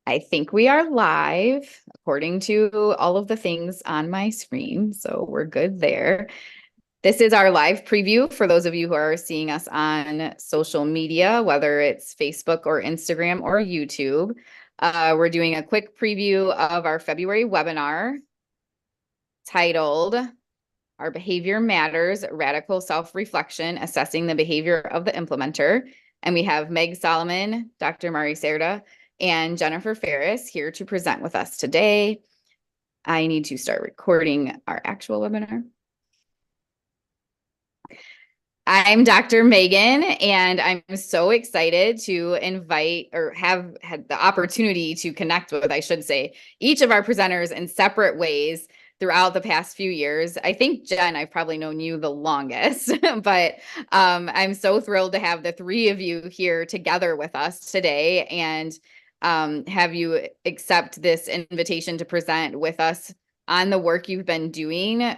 I think we are live according to all of the things on my screen, so we're good there. This is our live preview for those of you who are seeing us on social media, whether it's Facebook or Instagram or YouTube. We're doing a quick preview of our February webinar titled Our Behavior Matters, Radical Self-Reflection, Assessing the Behavior of the Implementer. And we have Meg Solomon, Dr. Mari Serda, and Jennifer Ferris here to present with us today. I need to start recording our actual webinar. I'm Dr. Megan, and I'm so excited to invite or have had the opportunity to connect with, I should say, each of our presenters in separate ways throughout the past few years. I think, Jen, I've probably known you the longest, but I'm so thrilled to have the three of you here together with us today and have you accept this invitation to present with us on the work you've been doing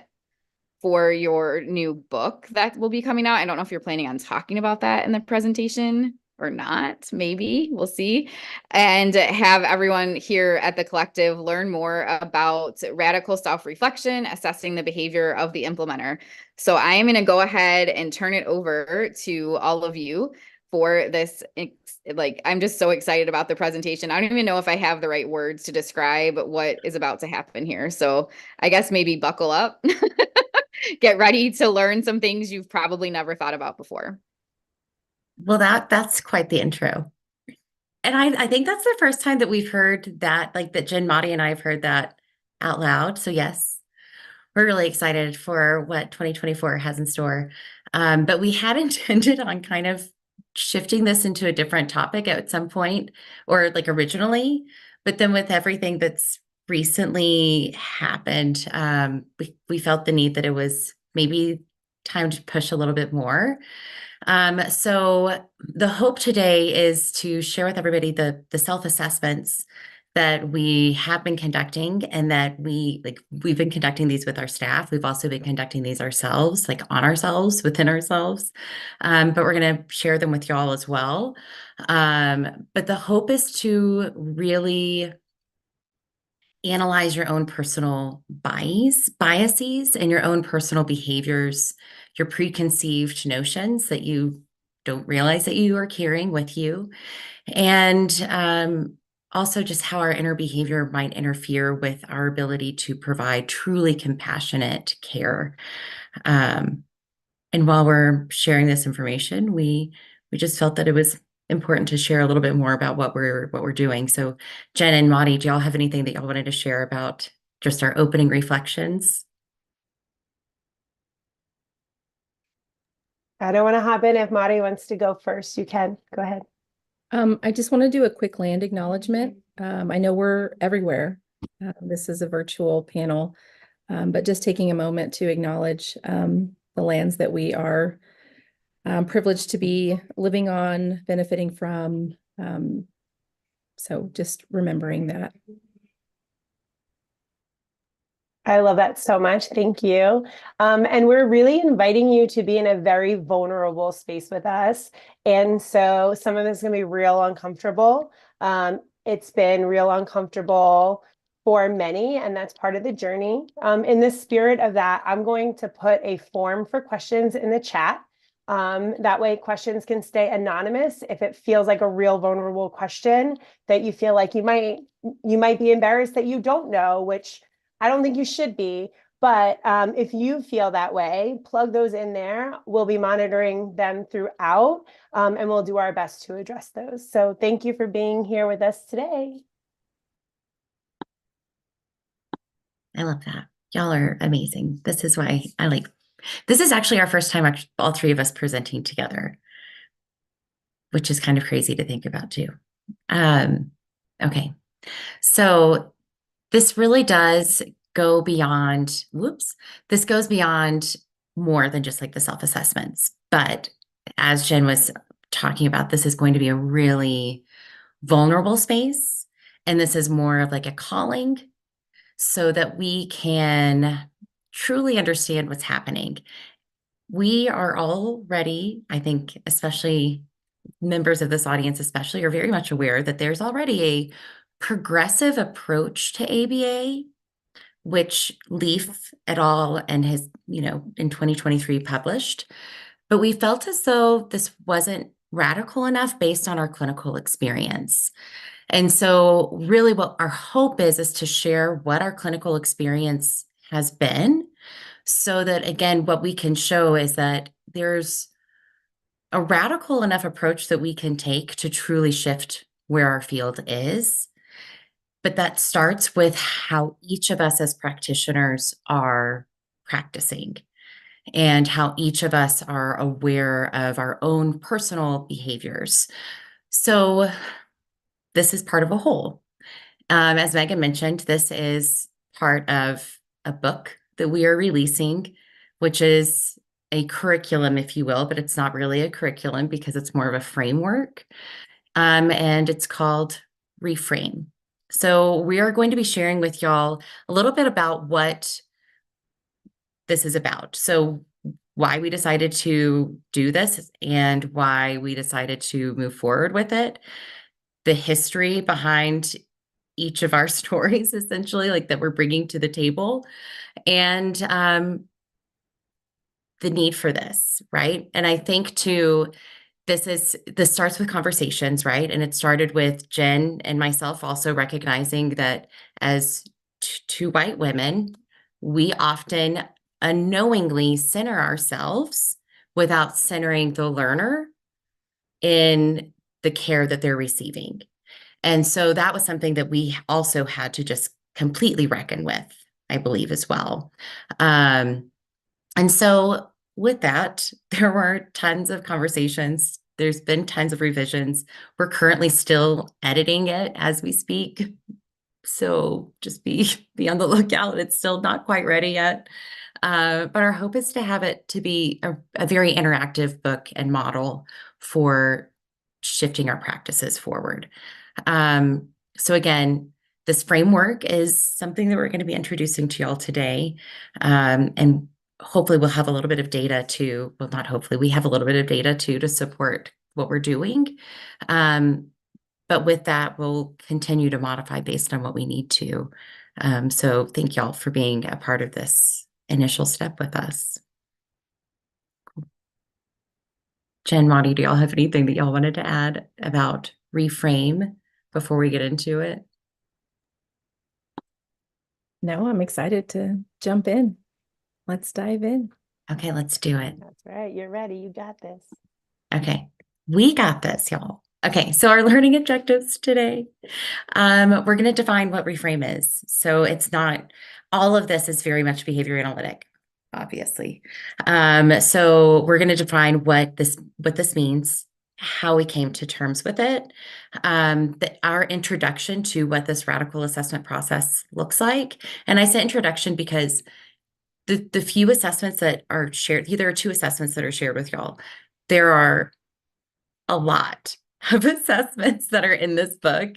for your new book that will be coming out. I don't know if you're planning on talking about that in the presentation or not. Maybe we'll see. And have everyone here at the collective learn more about radical self-reflection, assessing the behavior of the implementer. So I am going to go ahead and turn it over to all of you for this. Like, I'm just so excited about the presentation. I don't even know if I have the right words to describe what is about to happen here. So I guess maybe buckle up. Get ready to learn some things you've probably never thought about before. Well, that's quite the intro. And I think that's the first time that we've heard that, like that Jen, Madi, and I have heard that out loud. So yes, we're really excited for what 2024 has in store. But we had intended on kind of shifting this into a different topic at some point, or like originally. But then with everything that's recently happened, we felt the need that it was maybe time to push a little bit more. So the hope today is to share with everybody the self-assessments that we have been conducting and that we've been conducting these with our staff. We've also been conducting these ourselves, like on ourselves, within ourselves. But we're going to share them with y'all as well. But the hope is to really analyze your own personal biases and your own personal behaviors, your preconceived notions that you don't realize that you are carrying with you, and also just how our inner behavior might interfere with our ability to provide truly compassionate care. And while we're sharing this information, we just felt that it was important to share a little bit more about what we're doing. So Jen and Madi, do y'all have anything that y'all wanted to share about just our opening reflections? I don't want to hop in. If Mari wants to go first, you can. Go ahead. I just want to do a quick land acknowledgement. I know we're everywhere. This is a virtual panel, but just taking a moment to acknowledge the lands that we are privileged to be living on, benefiting from. So just remembering that. I love that so much. Thank you. And we're really inviting you to be in a very vulnerable space with us. And so some of it's going to be real uncomfortable. It's been real uncomfortable for many, and that's part of the journey. In the spirit of that, I'm going to put a form for questions in the chat. That way questions can stay anonymous. If it feels like a real vulnerable question that you feel like you might be embarrassed that you don't know, which I don't think you should be, but if you feel that way, plug those in there. We'll be monitoring them throughout, and we'll do our best to address those. So thank you for being here with us today. I love that. Y'all are amazing. This is why this is actually our first time, all three of us presenting together, which is kind of crazy to think about too. Okay, so this really does go beyond, this goes beyond more than just like the self-assessments. But as Jen was talking about, this is going to be a really vulnerable space. And this is more of like a calling so that we can truly understand what's happening. We are all ready, I think, especially members of this audience especially are very much aware that there's already a progressive approach to ABA, which Leaf et al. And has, in 2023 published. But we felt as though this wasn't radical enough based on our clinical experience. And so really what our hope is to share what our clinical experience has been, so that, again, what we can show is that there's a radical enough approach that we can take to truly shift where our field is. But that starts with how each of us as practitioners are practicing and how each of us are aware of our own personal behaviors. So this is part of a whole. As Megan mentioned, this is part of a book that we are releasing, which is a curriculum, if you will, but it's not really a curriculum because it's more of a framework. And it's called Reframe. So we are going to be sharing with y'all a little bit about what this is about. So why we decided to do this and why we decided to move forward with it, the history behind each of our stories, essentially, like that we're bringing to the table, and the need for this, right? And I think too, this starts with conversations, right? And it started with Jen and myself also recognizing that as two white women, we often unknowingly center ourselves without centering the learner in the care that they're receiving. And so that was something that we also had to just completely reckon with, I believe, as well. And so with that, there were tons of conversations. There's been tons of revisions. We're currently still editing it as we speak. So just be on the lookout. It's still not quite ready yet. But our hope is to have it to be a very interactive book and model for shifting our practices forward. So again, this framework is something that we're going to be introducing to y'all today. And hopefully we'll have a little bit of data to, well, not hopefully, we have a little bit of data too to support what we're doing. But with that, we'll continue to modify based on what we need to. So thank y'all for being a part of this initial step with us. Jen, Monty, do y'all have anything that y'all wanted to add about Reframe before we get into it? No, I'm excited to jump in. Let's dive in. Okay, let's do it. That's right. You're ready. You got this. Okay, we got this, y'all. Okay, so our learning objectives today, we're going to define what Reframe is. So it's not, all of this is very much behavior analytic, obviously. So we're going to define what this means, how we came to terms with it, our introduction to what this radical assessment process looks like. And I say introduction because the few assessments that are shared, there are 2 assessments that are shared with y'all. There are a lot of assessments that are in this book,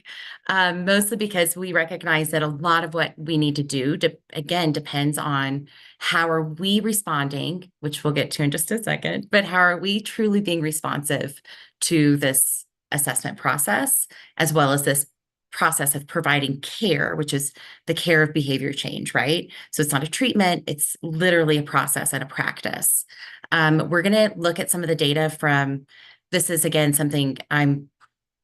mostly because we recognize that a lot of what we need to do, again, depends on how are we responding, which we'll get to in just a second, but how are we truly being responsive to this assessment process, as well as this process of providing care, which is the care of behavior change, right? So it's not a treatment, it's literally a process and a practice. We're going to look at some of the data from, this is again something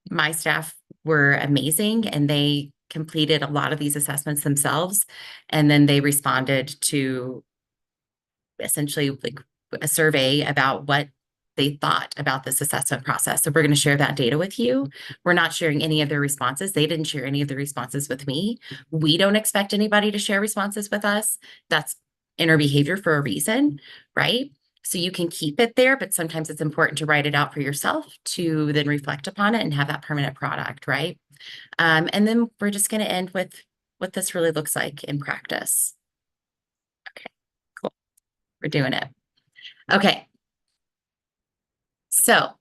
my staff were amazing and they completed a lot of these assessments themselves. And then they responded to essentially like a survey about what they thought about this assessment process. So we're going to share that data with you. We're not sharing any of their responses. They didn't share any of the responses with me. We don't expect anybody to share responses with us. That's inner behavior for a reason, right? So you can keep it there, but sometimes it's important to write it out for yourself to then reflect upon it and have that permanent product, right? And then we're just going to end with what this really looks like in practice. Okay, cool. We're doing it. Okay. So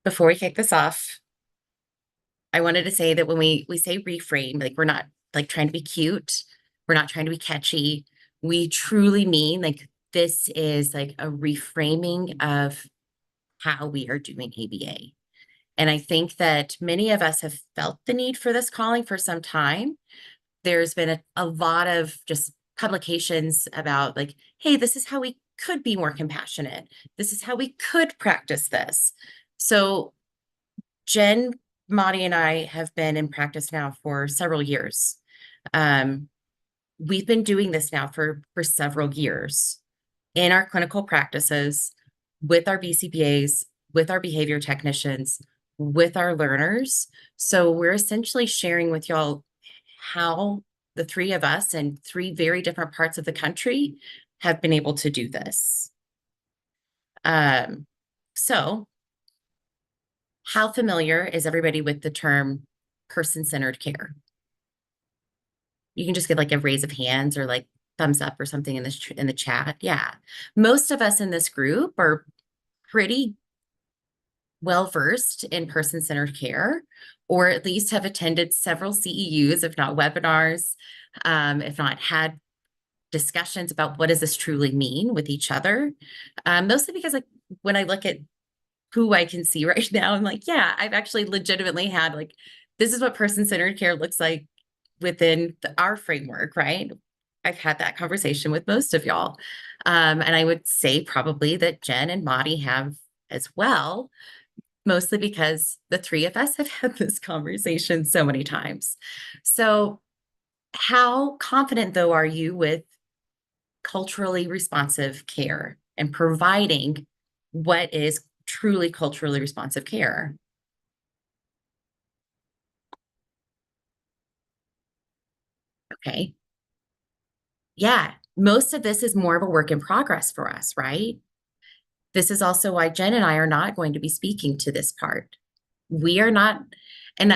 before we kick this off, I wanted to say that when we say reframe, like we're not like trying to be cute. We're not trying to be catchy. We truly mean like this is like a reframing of how we are doing ABA. And I think that many of us have felt the need for this calling for some time. There's been a lot of just publications about like, hey, this is how we could be more compassionate. This is how we could practice this. So Jen, Madi, and I have been in practice now for several years. We've been doing this now for several years in our clinical practices with our BCPAs, with our behavior technicians, with our learners. So we're essentially sharing with y'all how the three of us in three very different parts of the country have been able to do this. So how familiar is everybody with the term person-centered care? You can just get like a raise of hands or like thumbs up or something in this in the chat. Yeah. Most of us in this group are pretty well versed in person-centered care, or at least have attended several CEUs, if not webinars, if not had discussions about what does this truly mean with each other. Mostly because like when I look at who I can see right now, I'm like, yeah, I've actually legitimately had like, this is what person-centered care looks like within our framework, right? I've had that conversation with most of y'all. And I would say probably that Jen and Madi have as well, mostly because the three of us have had this conversation so many times. So how confident though are you with culturally responsive care and providing what is truly culturally responsive care? Okay. Yeah, most of this is more of a work in progress for us, right? This is also why Jen and I are not going to be speaking to this part. We are not, and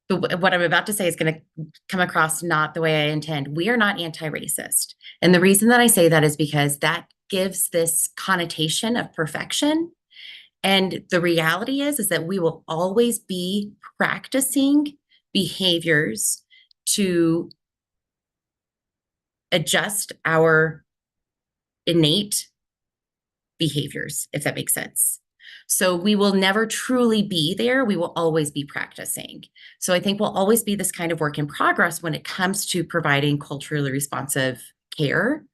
what I'm about to say is going to come across not the way I intend. We are not anti-racist. And the reason that I say that is because that gives this connotation of perfection. And the reality is that we will always be practicing behaviors to adjust our innate behaviors, if that makes sense. So we will never truly be there. We will always be practicing. So I think we'll always be this kind of work in progress when it comes to providing culturally responsive care.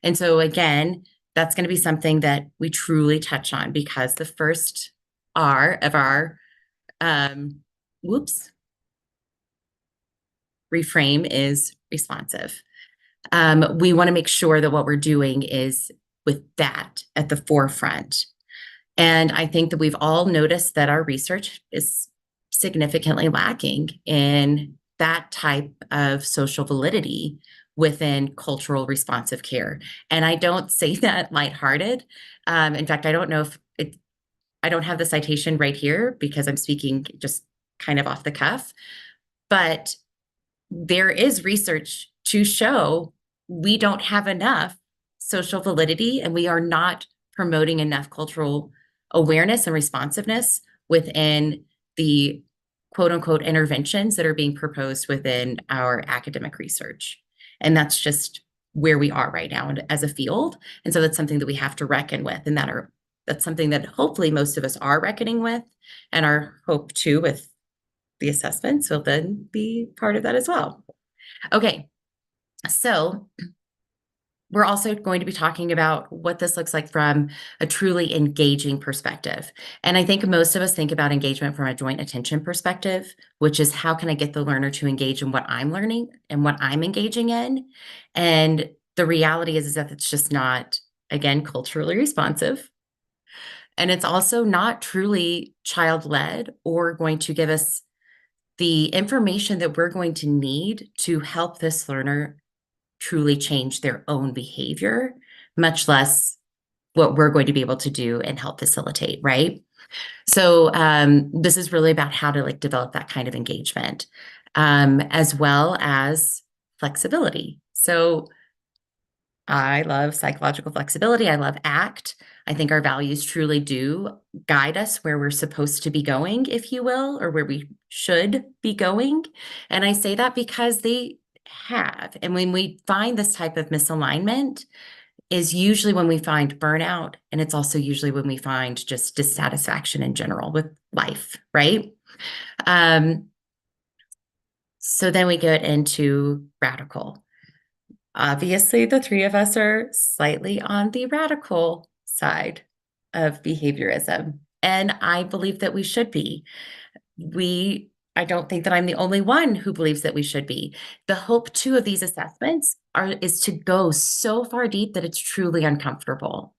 And so again, that's going to be something that we truly touch on because the first R of our, reframe is responsive. We want to make sure that what we're doing is with that at the forefront. And I think that we've all noticed that our research is significantly lacking in that type of social validity within cultural responsive care. And I don't say that lighthearted. In fact, I don't know if I don't have the citation right here because I'm speaking just kind of off the cuff, but there is research to show we don't have enough social validity and we are not promoting enough cultural awareness and responsiveness within the quote unquote interventions that are being proposed within our academic research. And that's just where we are right now as a field. And so that's something that we have to reckon with, and that's something that hopefully most of us are reckoning with, and our hope too with the assessments will then be part of that as well. Okay, so we're also going to be talking about what this looks like from a truly engaging perspective. And I think most of us think about engagement from a joint attention perspective, which is how can I get the learner to engage in what I'm learning and what I'm engaging in? And the reality is that it's just not, again, culturally responsive. And it's also not truly child-led or going to give us the information that we're going to need to help this learner truly change their own behavior, much less what we're going to be able to do and help facilitate, right? So this is really about how to like develop that kind of engagement, as well as flexibility. So I love psychological flexibility. I love ACT. I think our values truly do guide us where we're supposed to be going, if you will, or where we should be going. And I say that because they have. And when we find this type of misalignment, is usually when we find burnout, and it's also usually when we find just dissatisfaction in general with life, right? So then we get into radical. Obviously, the three of us are slightly on the radical side of behaviorism, and I believe that we should be. I don't think that I'm the only one who believes that we should be. The hope too of these assessments is to go so far deep that it's truly uncomfortable.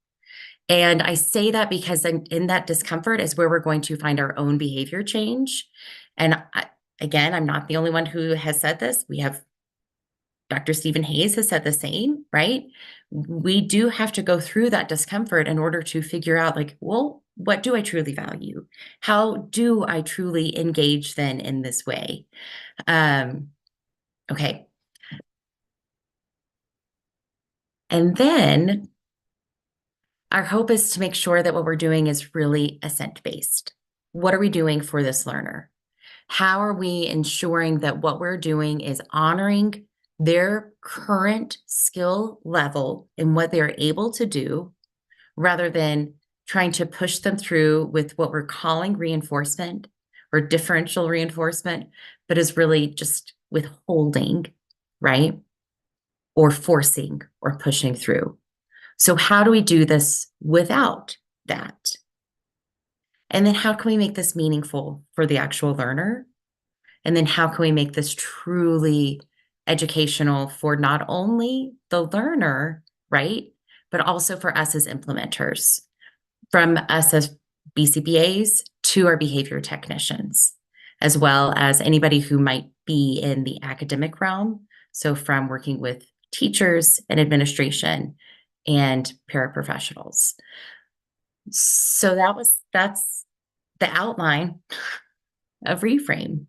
And I say that because in that discomfort is where we're going to find our own behavior change. And again, I'm not the only one who has said this. We have Dr. Stephen Hayes has said the same, right? We do have to go through that discomfort in order to figure out, like, well, what do I truly value? How do I truly engage then in this way? Okay. And then our hope is to make sure that what we're doing is really assent-based. What are we doing for this learner? How are we ensuring that what we're doing is honoring their current skill level and what they're able to do, rather than trying to push them through with what we're calling reinforcement or differential reinforcement, but is really just withholding, right? Or forcing or pushing through. So how do we do this without that? And then how can we make this meaningful for the actual learner? And then how can we make this truly educational for not only the learner, right, but also for us as implementers, from us as BCBAs to our behavior technicians, as well as anybody who might be in the academic realm. So from working with teachers and administration and paraprofessionals. So that's the outline of Reframe.